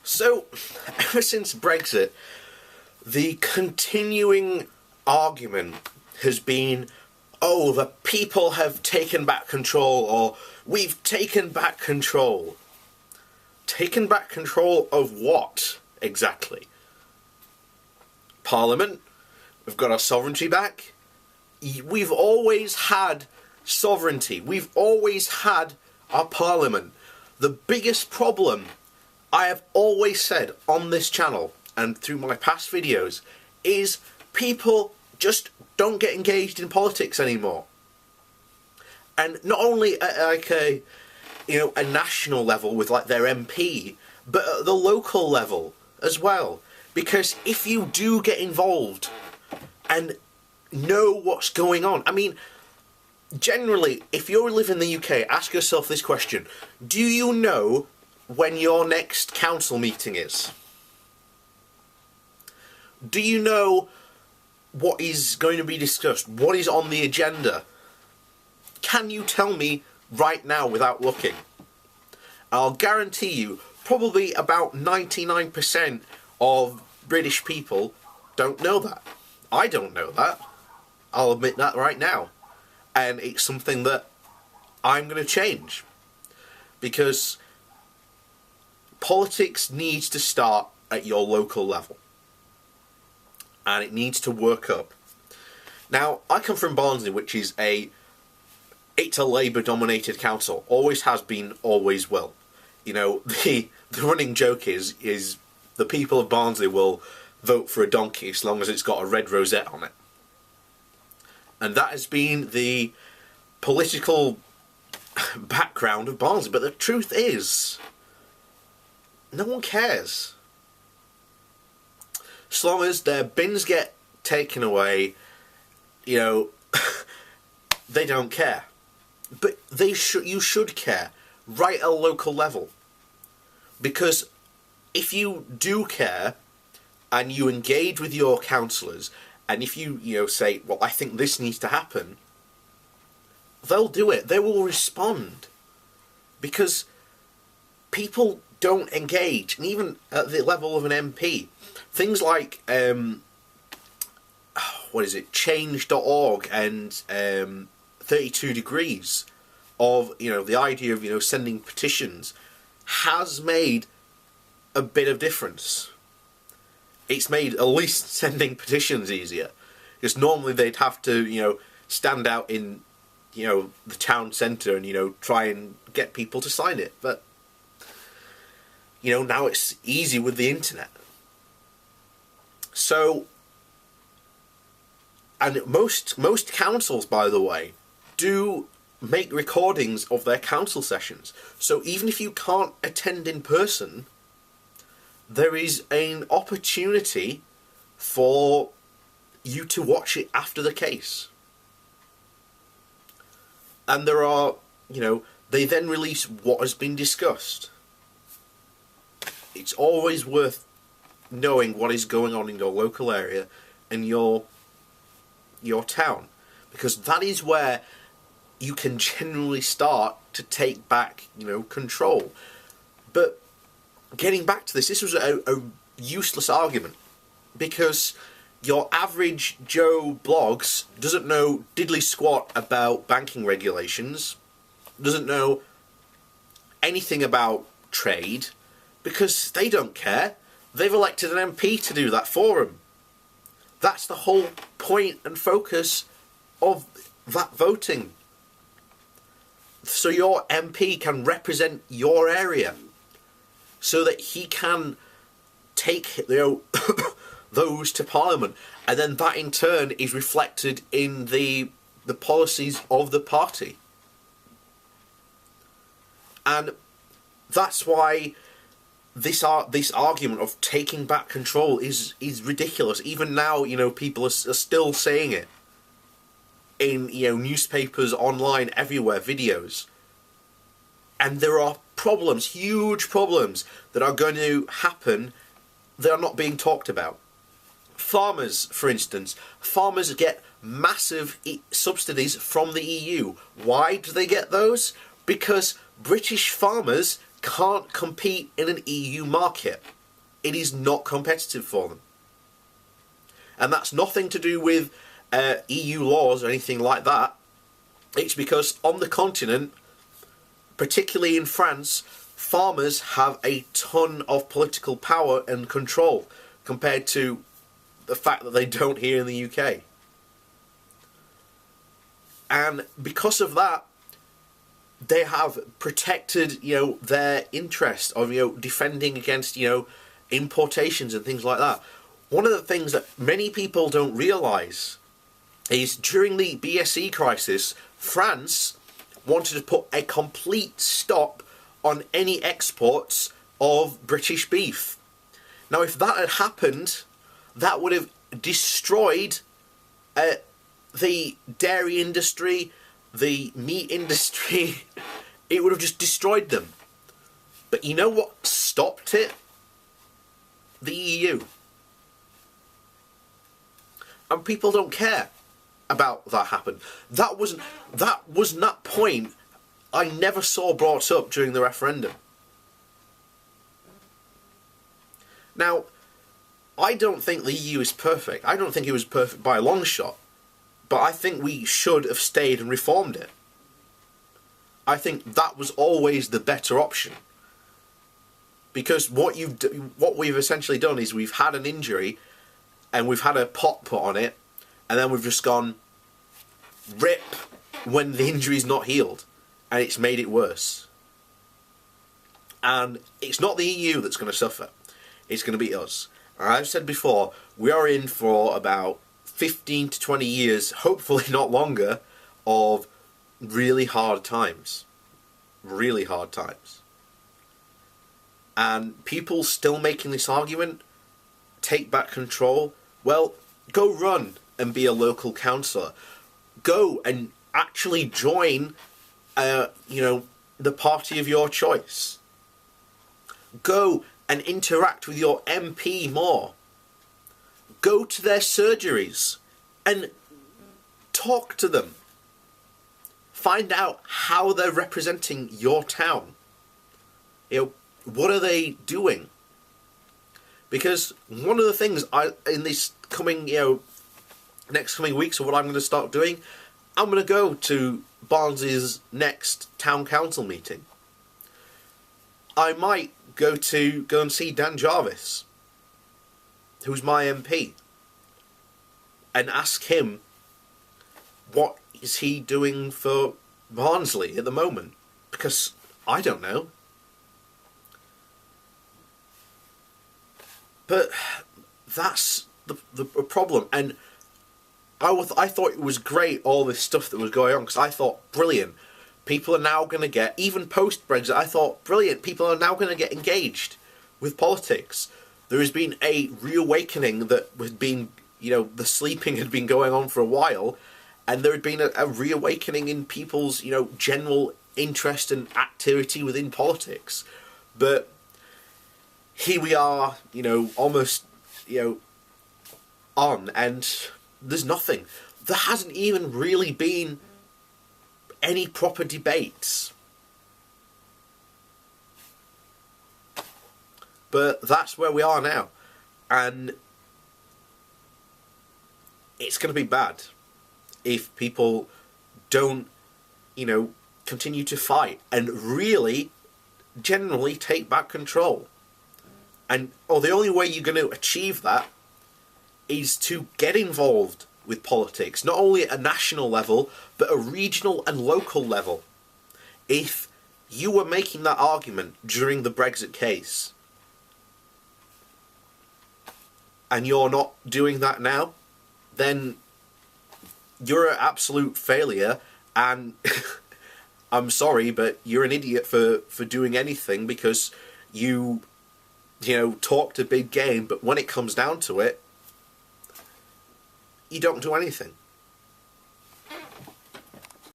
So, ever since Brexit, the continuing argument has been, oh, the people have taken back control, or we've taken back control. Taken back control of what, exactly? Parliament? We've got our sovereignty back? We've always had sovereignty. We've always had our Parliament. The biggest problem I have always said on this channel and through my past videos is people just don't get engaged in politics anymore. And not only at like a national level with like their MP, but at the local level as well. Because if you do get involved and know what's going on, I mean, generally, if you live in the UK, ask yourself this question: do you know when your next council meeting is? Do you know what is going to be discussed? What is on the agenda? Can you tell me right now without looking? I'll guarantee you, probably about 99% of British people don't know that. I don't know that. I'll admit that right now. And it's something that I'm going to change. Because politics needs to start at your local level. And it needs to work up. Now, I come from Barnsley, which is it's a Labour-dominated council. Always has been, always will. You know, the running joke is the people of Barnsley will vote for a donkey as long as it's got a red rosette on it. And that has been the political background of Barnsley. But the truth is, no one cares. As long as their bins get taken away, they don't care. But you should care, right at a local level. Because if you do care, and you engage with your councillors, and if you say, well, I think this needs to happen, they'll do it. They will respond. Because people don't engage, and even at the level of an MP, things like change.org and 32 degrees of the idea of sending petitions has made a bit of difference. It's made at least sending petitions easier, because normally they'd have to stand out in the town centre and try and get people to sign it, but now it's easy with the internet. So, and most councils, by the way, do make recordings of their council sessions. So even if you can't attend in person, there is an opportunity for you to watch it after the case. And there are, they then release what has been discussed. It's always worth knowing what is going on in your local area and your town, because that is where you can generally start to take back, control. But getting back to this was a useless argument, because your average Joe blogs doesn't know diddly squat about banking regulations, doesn't know anything about trade, because they don't care. They've elected an MP to do that for them. That's the whole point and focus of that voting. So your MP can represent your area, so that he can take those to Parliament, and then that in turn is reflected in the policies of the party. And that's why this argument of taking back control is ridiculous. Even now, people are still saying it in newspapers, online, everywhere, videos. And there are problems, huge problems, that are going to happen that are not being talked about. Farmers, for instance, farmers get massive subsidies from the EU. Why do they get those? Because British farmers can't compete in an EU market. it is not competitive for them. And that's nothing to do with EU laws or anything like that. It's because on the continent, particularly in France, farmers have a ton of political power and control compared to the fact that they don't here in the UK. And because of that, they have protected, their interest of, defending against, importations and things like that. One of the things that many people don't realise is during the BSE crisis, France wanted to put a complete stop on any exports of British beef. Now, if that had happened, that would have destroyed the dairy industry, the meat industry. It would have just destroyed them. But you know what stopped it? The EU. And people don't care about that happen. That was that point I never saw brought up during the referendum. Now, I don't think the EU is perfect. I don't think it was perfect by a long shot. But I think we should have stayed and reformed it. I think that was always the better option. Because what we've essentially done is we've had an injury and we've had a pot put on it, and then we've just gone rip when the injury's not healed, and it's made it worse. And it's not the EU that's going to suffer. It's going to be us. And I've said before, we are in for about 15 to 20 years, hopefully not longer, of really hard times. Really hard times. And people still making this argument, take back control. Well, go run and be a local councillor. Go and actually join, the party of your choice. Go and interact with your MP more. Go to their surgeries and talk to them. Find out how they're representing your town. What are they doing? Because one of the things in this coming, next coming weeks, or what I'm going to start doing, I'm going to go to Barnes's next town council meeting. I might go and see Dan Jarvis, who's my MP, and ask him what is he doing for Barnsley at the moment, because I don't know. But that's the problem, and I thought it was great, all this stuff that was going on, because I thought, brilliant, people are now going to get, even post-Brexit, I thought, brilliant, people are now going to get engaged with politics. There has been a reawakening that had been, the sleeping had been going on for a while, and there had been a reawakening in people's, general interest and activity within politics. But here we are, almost, on, and there's nothing. There hasn't even really been any proper debates. But that's where we are now. And it's going to be bad if people don't, continue to fight and really, generally take back control. And the only way you're going to achieve that is to get involved with politics, not only at a national level, but a regional and local level. If you were making that argument during the Brexit case, and you're not doing that now, then you're an absolute failure, and I'm sorry, but you're an idiot for doing anything, because you talked a big game, but when it comes down to it, you don't do anything.